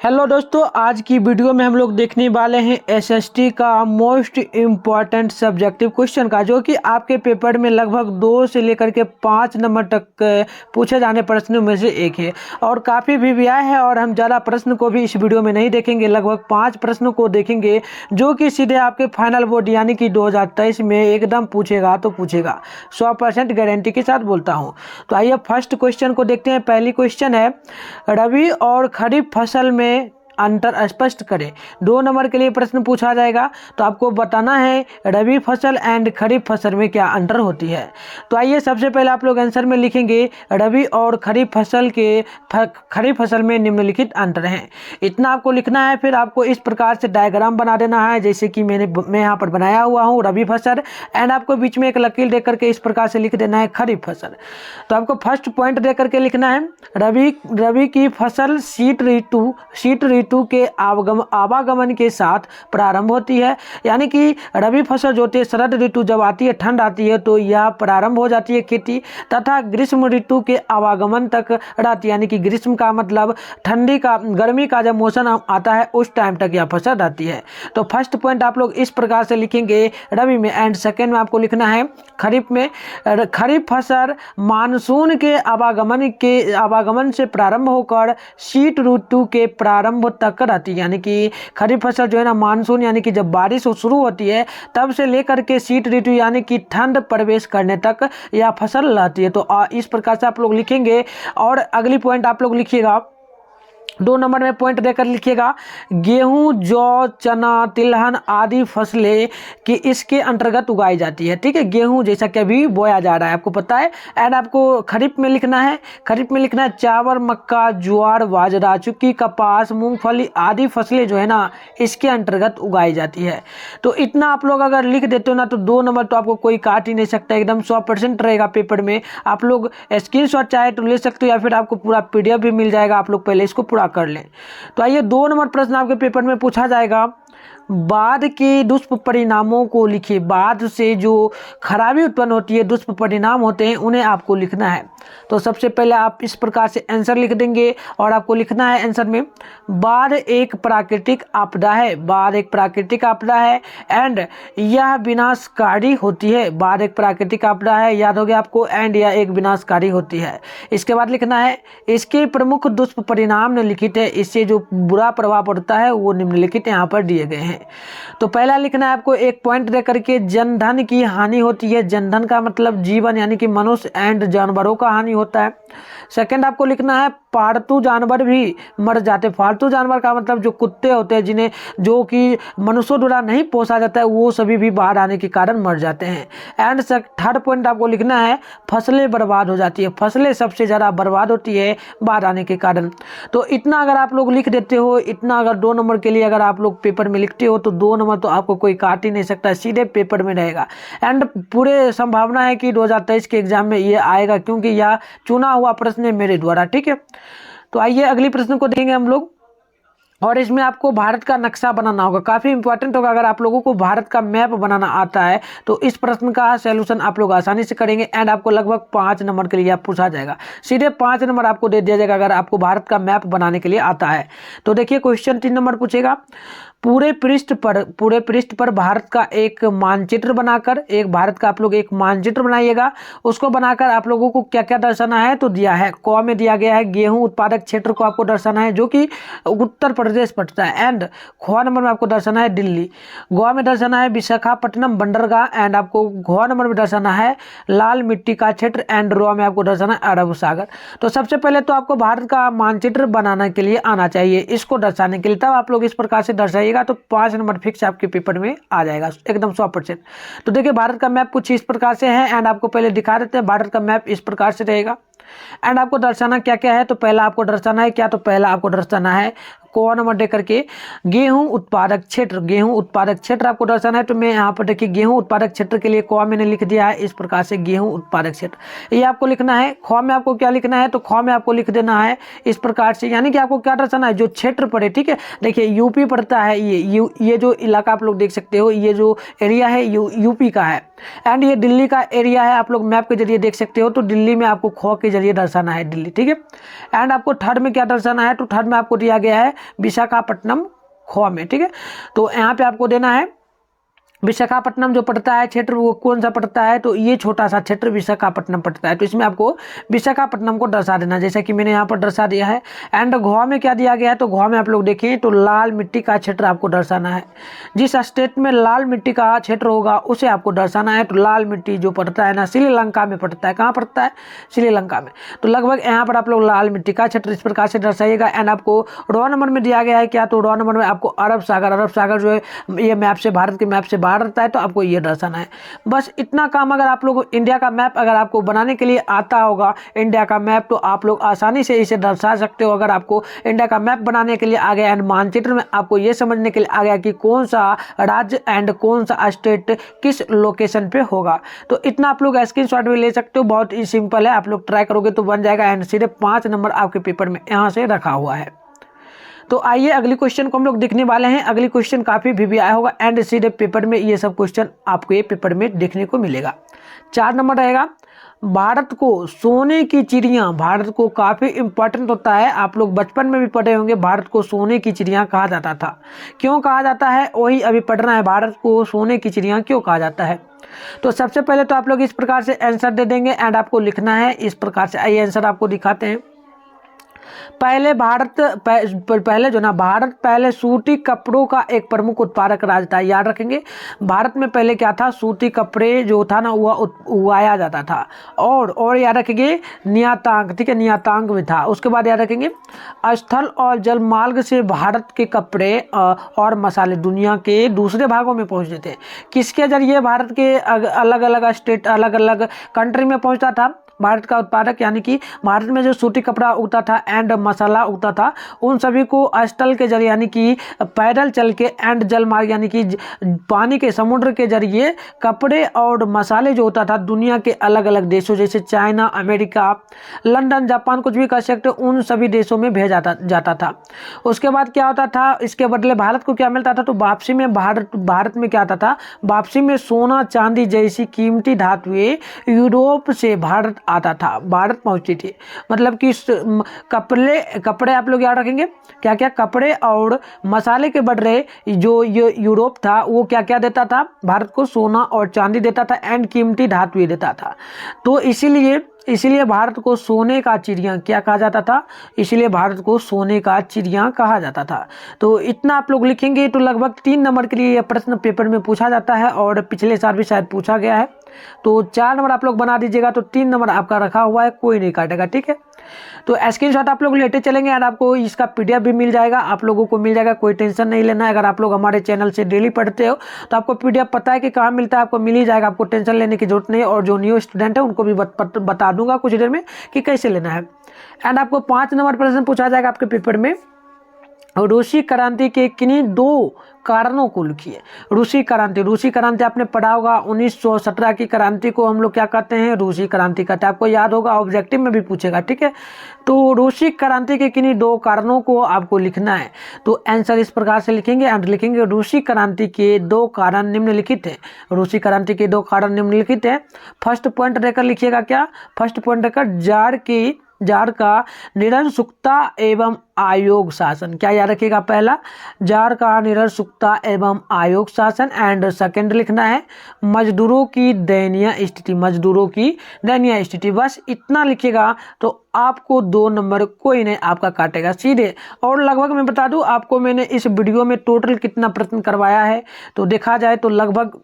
Hello दोस्तों, आज की वीडियो में हम लोग देखने वाले हैं एसएसटी का मोस्ट इम्पॉर्टेंट सब्जेक्टिव क्वेश्चन का, जो कि आपके पेपर में लगभग 2 से लेकर के 5 नंबर तक पूछे जाने प्रश्नों में से एक है और काफ़ी भी आया है। और हम ज़्यादा प्रश्न को भी इस वीडियो में नहीं देखेंगे, लगभग 5 प्रश्नों को देखेंगे जो कि सीधे आपके फाइनल बोर्ड यानी कि 2023 में एकदम पूछेगा तो पूछेगा, 100% गारंटी के साथ बोलता हूँ। तो आइए फर्स्ट क्वेश्चन को देखते हैं। पहली क्वेश्चन है, रबी और खरीफ फसल में अंतर स्पष्ट करें। 2 नंबर के लिए प्रश्न पूछा जाएगा, तो आपको बताना है रबी फसल एंड खरीफ फसल में क्या अंतर होती है। तो आइए सबसे पहले आप लोग आंसर में लिखेंगे रबी और खरीफ फसल में निम्नलिखित अंतर हैं, इतना आपको लिखना है। फिर आपको इस प्रकार से डायग्राम बना देना है, जैसे कि मैं यहाँ पर बनाया हुआ हूँ रबी फसल, एंड आपको बीच में एक लकीर दे करके इस प्रकार से लिख देना है खरीफ फसल। तो आपको फर्स्ट पॉइंट दे करके लिखना है रबी की फसल शीत ऋतु के आवागमन के साथ प्रारंभ होती है। यानी कि रबी फसल जो होती है, शरद ऋतु जब आती है, ठंड आती है, तो यह प्रारंभ हो जाती है खेती, तथा ग्रीष्म ऋतु के आवागमन तक रहती है। यानी कि ग्रीष्म का मतलब गर्मी का जब मौसम आता है उस टाइम तक यह फसल रहती है। तो फर्स्ट पॉइंट आप लोग इस प्रकार से लिखेंगे रबी में, एंड सेकेंड में आपको लिखना है खरीफ में। खरीफ फसल मानसून के आवागमन से प्रारंभ होकर शीत ऋतु के प्रारंभ तक रहती है। यानी कि खरीफ फसल जो है ना, मानसून यानी कि जब बारिश शुरू होती है तब से लेकर के शीत ऋतु यानी कि ठंड प्रवेश करने तक यह फसल रहती है। तो इस प्रकार से आप लोग लिखेंगे। और अगली पॉइंट आप लोग लिखिएगा, 2 नंबर में पॉइंट देकर लिखिएगा गेहूं, जौ, चना, तिलहन आदि फसलें कि इसके अंतर्गत उगाई जाती है। ठीक है, गेहूं जैसा कि अभी बोया जा रहा है, आपको पता है। एंड आपको खरीफ में लिखना है चावल, मक्का, ज्वार, बाजरा, चुकी, कपास, मूंगफली आदि फसलें जो है ना इसके अंतर्गत उगाई जाती है। तो इतना आप लोग अगर लिख देते हो ना, तो 2 नंबर तो आपको कोई काट ही नहीं सकता, एकदम 100% रहेगा पेपर में। आप लोग स्क्रीनशॉट चाहे तो ले सकते हो, या फिर आपको पूरा PDF भी मिल जाएगा, आप लोग पहले इसको पूरा कर लें। तो आइए 2 नंबर प्रश्न आपके पेपर में पूछा जाएगा, बाद के दुष्परिणामों को लिखिए। बाद से जो खराबी उत्पन्न होती है, दुष्परिणाम होते हैं, उन्हें आपको लिखना है। तो सबसे पहले आप इस प्रकार से आंसर लिख देंगे और आपको लिखना है आंसर में बाढ़ एक प्राकृतिक आपदा है। बाढ़ एक प्राकृतिक आपदा है एंड यह विनाशकारी होती है। बाढ़ एक प्राकृतिक आपदा है, याद हो गया आपको, एंड यह एक विनाशकारी होती है। इसके बाद लिखना है इसके प्रमुख दुष्परिणाम निम्नलिखित है। इससे जो बुरा प्रभाव पड़ता है वो निम्नलिखित यहाँ पर दिए गए हैं। तो पहला लिखना है आपको एक पॉइंट दे करके जनधन की हानि होती है। जनधन का मतलब जीवन यानी कि मनुष्य एंड जानवरों का हानि होता है। सेकंड आपको लिखना है पालतू जानवर भी मर जाते। फालतू जानवर का मतलब जो कुत्ते होते हैं, जो कि मनुष्यों द्वारा नहीं पोसा जाता है, वो सभी भी बाढ़ आने के कारण मर जाते हैं। एंड थर्ड पॉइंट आपको लिखना है फसलें बर्बाद हो जाती है। फसलें सबसे ज़्यादा बर्बाद होती है बाढ़ आने के कारण। तो इतना अगर आप लोग लिख देते हो, इतना अगर 2 नंबर के लिए अगर आप लोग पेपर में लिखते हो, तो 2 नंबर तो आपको कोई काट ही नहीं सकता, सीधे पेपर में रहेगा। एंड पूरे संभावना है कि 2023 के एग्जाम में ये आएगा, क्योंकि यह चुना हुआ प्रश्न है मेरे द्वारा। ठीक है, तो आइए अगले प्रश्न को देखेंगे हम लोग, और इसमें आपको भारत का नक्शा बनाना होगा, काफ़ी इंपॉर्टेंट होगा। अगर आप लोगों को भारत का मैप बनाना आता है तो इस प्रश्न का सॉल्यूशन आप लोग आसानी से करेंगे। एंड आपको लगभग 5 नंबर के लिए आप पूछा जाएगा, सीधे 5 नंबर आपको दे दिया जाएगा अगर आपको भारत का मैप बनाने के लिए आता है। तो देखिए क्वेश्चन 3 नंबर पूछेगा, पूरे पृष्ठ पर भारत का एक मानचित्र बनाकर, भारत का आप लोग एक मानचित्र बनाइएगा। उसको बनाकर आप लोगों को क्या क्या दर्शाना है, तो दिया है क में दिया गया है गेहूं उत्पादक क्षेत्र को आपको दर्शाना है, जो कि उत्तर प्रदेश पड़ता है। एंड ख नंबर में आपको दर्शाना है दिल्ली। ग में दर्शाना है विशाखापट्टनम बंदरगाह। एंड आपको घ नंबर में दर्शाना है लाल मिट्टी का क्षेत्र। एंड र में आपको दर्शाना है अरब सागर। तो सबसे पहले तो आपको भारत का मानचित्र बनाने के लिए आना चाहिए, इसको दर्शाने के लिए, तब आप लोग इस प्रकार से दर्शाइए, तो 5 नंबर फिक्स आपके पेपर में आ जाएगा एकदम 100%। तो देखिए भारत का मैप कुछ इस प्रकार से है। एंड आपको पहले दिखा देते हैं, भारत का मैप इस प्रकार से रहेगा। एंड आपको दर्शाना क्या क्या है, तो पहला आपको दर्शाना है क्या, तो पहला आपको दर्शाना है क नंबर दे करके गेहूं उत्पादक क्षेत्र। गेहूं उत्पादक क्षेत्र आपको दर्शाना है। तो मैं यहाँ पर देखिए गेहूं उत्पादक क्षेत्र के लिए क मैंने लिख दिया है इस प्रकार से, गेहूं उत्पादक क्षेत्र ये आपको लिखना है। ख में आपको क्या लिखना है, तो ख में आपको लिख देना है इस प्रकार से, यानी कि आपको क्या दर्शाना है, जो क्षेत्र पड़े। ठीक है, देखिए यूपी पड़ता है, ये जो इलाका आप लोग देख सकते हो, ये जो एरिया है यूपी का है। एंड ये दिल्ली का एरिया है, आप लोग मैप के जरिए देख सकते हो। तो दिल्ली में आपको ख के जरिए दर्शाना है दिल्ली। ठीक है, एंड आपको थर्ड में क्या दर्शाना है, तो थर्ड में आपको दिया गया है विशाखापट्टनम खो में, ठीक है। तो यहाँ पे आपको देना है विशाखापट्टनम जो पड़ता है क्षेत्र वो कौन सा पड़ता है, तो ये छोटा सा क्षेत्र विशाखापट्टनम पड़ता है। तो इसमें आपको विशाखापट्टनम को दर्शा देना, जैसा कि मैंने यहाँ पर दर्शा दिया है। एंड गोवा में क्या दिया गया है, तो गोवा में आप लोग देखें तो लाल मिट्टी का क्षेत्र आपको दर्शाना है। जिस स्टेट में लाल मिट्टी का क्षेत्र होगा उसे आपको दर्शाना है। तो लाल मिट्टी जो पड़ता है ना श्रीलंका में पड़ता है। कहाँ पड़ता है, श्रीलंका में। तो लगभग यहाँ पर आप लोग लाल मिट्टी का क्षेत्र इस प्रकार से दर्शाइएगा। एंड आपको रॉ नंबर में दिया गया है क्या, तो रॉ नंबर में आपको अरब सागर जो है ये मैप से, भारत के मैप से बाहर रहता है, तो आपको ये दर्शाना है। बस इतना काम अगर आप लोग इंडिया का मैप अगर आपको बनाने के लिए आता होगा इंडिया का मैप, तो आप लोग आसानी से इसे दर्शा सकते हो। अगर आपको इंडिया का मैप बनाने के लिए आ गया एंड मानचित्र में आपको ये समझने के लिए आ गया कि कौन सा राज्य एंड कौन सा स्टेट किस लोकेशन पे होगा, तो इतना आप लोग स्क्रीनशॉट भी ले सकते हो। बहुत ही सिंपल है, आप लोग ट्राई करोगे तो बन जाएगा। एंड सीधे 5 नंबर आपके पेपर में यहाँ से रखा हुआ है। तो आइए अगली क्वेश्चन को हम लोग देखने वाले हैं। अगली क्वेश्चन काफ़ी भी आया होगा एंड सीधे पेपर में ये सब क्वेश्चन आपको ये पेपर में देखने को मिलेगा। 4 नंबर रहेगा, भारत को सोने की चिड़िया, भारत को काफ़ी इंपॉर्टेंट होता है, आप लोग बचपन में भी पढ़े होंगे। भारत को सोने की चिड़िया कहा जाता था, क्यों कहा जाता है वही अभी पढ़ना है। भारत को सोने की चिड़िया क्यों कहा जाता है, तो सबसे पहले तो आप लोग इस प्रकार से आंसर दे देंगे एंड आपको लिखना है इस प्रकार से। आइए आंसर आपको दिखाते हैं। पहले भारत पहले सूती कपड़ों का एक प्रमुख उत्पादक राज्य था। याद रखेंगे, भारत में पहले क्या था, सूती कपड़े जो था ना वह उगाया जाता था। और याद रखेंगे नियतांक, ठीक है, नियतांक भी था। उसके बाद याद रखेंगे स्थल और जल मार्ग से भारत के कपड़े और मसाले दुनिया के दूसरे भागों में पहुंचते थे। किसके जरिए, भारत के अलग अलग स्टेट, अलग अलग कंट्री में पहुंचता था भारत का उत्पादक, यानी कि भारत में जो सूती कपड़ा उगता था एंड मसाला उगता था, उन सभी को स्थल के जरिए यानी कि पैदल चल के एंड जल मार्ग यानी कि पानी के समुद्र के जरिए कपड़े और मसाले जो होता था दुनिया के अलग अलग देशों जैसे चाइना, अमेरिका, लंदन, जापान, कुछ भी कह सकते हो, उन सभी देशों में भेजा जाता था। उसके बाद क्या होता था, इसके बदले भारत को क्या मिलता था, तो वापसी में भारत में क्या आता था, वापसी में सोना चांदी जैसी कीमती धातुएं यूरोप से भारत आता था, भारत पहुंचती थी। मतलब कि कपड़े आप लोग याद रखेंगे क्या क्या, कपड़े और मसाले के बदले जो यूरोप था वो क्या क्या देता था, भारत को सोना और चांदी देता था एंड कीमती धातुएं देता था। तो इसीलिए भारत को सोने का चिड़िया क्या कहा जाता था, इसलिए भारत को सोने का चिड़िया कहा जाता था। तो इतना आप लोग लिखेंगे तो लगभग 3 नंबर के लिए यह प्रश्न पेपर में पूछा जाता है और पिछले साल भी शायद पूछा गया है। तो 4 नंबर आप लोग बना दीजिएगा, तो 3 नंबर आपका रखा हुआ है, कोई नहीं काटेगा, ठीक है। तो स्क्रीनशॉट आप लोग लेते चलेंगे और आपको इसका PDF भी मिल जाएगा, आप लोगों को मिल जाएगा, कोई टेंशन नहीं लेना है। अगर आप लोग हमारे चैनल से डेली पढ़ते हो तो आपको PDF पता है कि कहाँ मिलता है, आपको मिल ही जाएगा, आपको टेंशन लेने की जरूरत नहीं। और जो न्यू स्टूडेंट है उनको भी बता दूंगा कुछ देर में कि कैसे लेना है। एंड आपको 5 नंबर प्रश्न पूछा जाएगा आपके पेपर में, रूसी क्रांति के किन्हीं 2 कारणों को लिखिए। रूसी क्रांति आपने पढ़ा होगा, 1917 की क्रांति को हम लोग क्या कहते हैं, रूसी क्रांति कहते हैं। आपको याद होगा, ऑब्जेक्टिव में भी पूछेगा, ठीक है। तो रूसी क्रांति के किन्हीं 2 कारणों को आपको लिखना है। तो आंसर इस प्रकार से लिखेंगे एंड लिखेंगे रूसी क्रांति के 2 कारण निम्नलिखित हैं। रूसी क्रांति के 2 कारण निम्नलिखित हैं। फर्स्ट पॉइंट रहकर लिखिएगा क्या, फर्स्ट पॉइंट रहकर जार का निरंकुशता एवं आयोग शासन। क्या याद रखिएगा, पहला जार का निरंकुशता एवं आयोग शासन एंड सेकंड लिखना है मजदूरों की दयनीय स्थिति। बस इतना लिखिएगा तो आपको 2 नंबर कोई नहीं आपका काटेगा सीधे। और लगभग मैं बता दूं आपको, मैंने इस वीडियो में टोटल कितना प्रश्न करवाया है, तो देखा जाए तो लगभग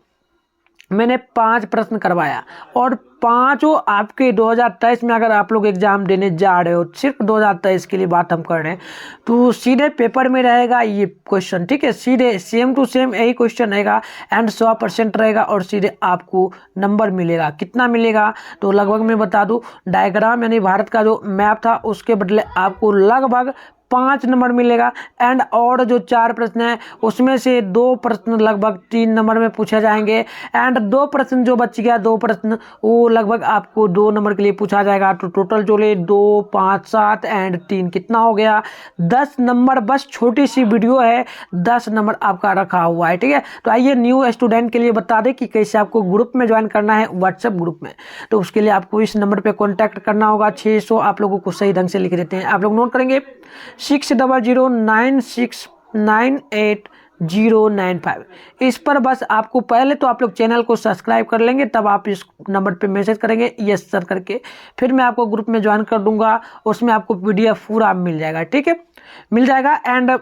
मैंने 5 प्रश्न करवाया और 5 आपके 2023 में अगर आप लोग एग्जाम देने जा रहे हो, सिर्फ 2023 के लिए बात हम कर रहे हैं, तो सीधे पेपर में रहेगा ये क्वेश्चन, ठीक है। सीधे सेम टू सेम यही क्वेश्चन रहेगा एंड 100% रहेगा और सीधे आपको नंबर मिलेगा। कितना मिलेगा, तो लगभग मैं बता दूं, डायग्राम यानी भारत का जो मैप था उसके बदले आपको लगभग 5 नंबर मिलेगा। एंड और जो 4 प्रश्न है उसमें से 2 प्रश्न लगभग 3 नंबर में पूछे जाएंगे एंड 2 प्रश्न जो बच गया, 2 प्रश्न वो लगभग आपको 2 नंबर के लिए पूछा जाएगा। तो टोटल जो ले 2, 5, 7 एंड 3 कितना हो गया, 10 नंबर। बस छोटी सी वीडियो है, 10 नंबर आपका रखा हुआ है, ठीक है। तो आइए न्यू स्टूडेंट के लिए बता दें कि कैसे आपको ग्रुप में ज्वाइन करना है, व्हाट्सएप ग्रुप में। तो उसके लिए आपको इस नंबर पर कॉन्टैक्ट करना होगा। 600 आप लोगों को सही ढंग से लिख देते हैं, आप लोग नोट करेंगे 6009698095। इस पर बस आपको पहले तो आप लोग चैनल को सब्सक्राइब कर लेंगे, तब आप इस नंबर पे मैसेज करेंगे यस सर करके, फिर मैं आपको ग्रुप में ज्वाइन कर दूंगा, उसमें आपको PDF पूरा मिल जाएगा, ठीक है, मिल जाएगा। एंड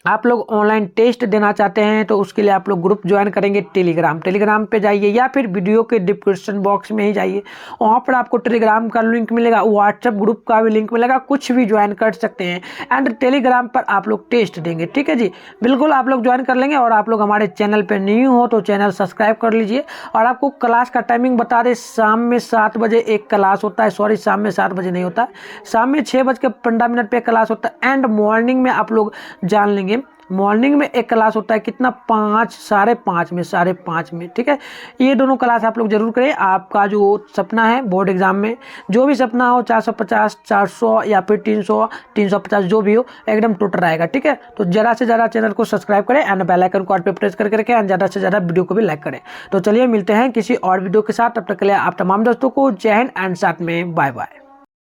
आप लोग ऑनलाइन टेस्ट देना चाहते हैं तो उसके लिए आप लोग ग्रुप ज्वाइन करेंगे टेलीग्राम पे जाइए, या फिर वीडियो के डिस्क्रिप्शन बॉक्स में ही जाइए, वहाँ पर आपको टेलीग्राम का लिंक मिलेगा, व्हाट्सएप ग्रुप का भी लिंक मिलेगा, कुछ भी ज्वाइन कर सकते हैं। एंड टेलीग्राम पर आप लोग टेस्ट देंगे, ठीक है जी, बिल्कुल आप लोग ज्वाइन कर लेंगे। और आप लोग हमारे चैनल पर न्यू हो तो चैनल सब्सक्राइब कर लीजिए। और आपको क्लास का टाइमिंग बता दें, शाम में 7 बजे एक क्लास होता है, सॉरी शाम में 7 बजे नहीं होता, शाम में 6:15 पे क्लास होता है। एंड मॉर्निंग में आप लोग जान लेंगे, मॉर्निंग में एक क्लास होता है कितना, 5:30 में, ठीक है। ये दोनों क्लास आप लोग जरूर करें। आपका जो सपना है बोर्ड एग्जाम में, जो भी सपना हो, 450, 400 या फिर 300, 350 जो भी हो, एकदम टोटल आएगा, ठीक है। तो ज़्यादा से ज़्यादा चैनल को सब्सक्राइब करें एंड बेल आइकन को ऑल पे प्रेस करके रखें, एंड ज़्यादा से ज़्यादा वीडियो को भी लाइक करें। तो चलिए मिलते हैं किसी और वीडियो के साथ, तब तक के लिए आप तमाम दोस्तों को जय हिंद एंड साथ में बाय बाय।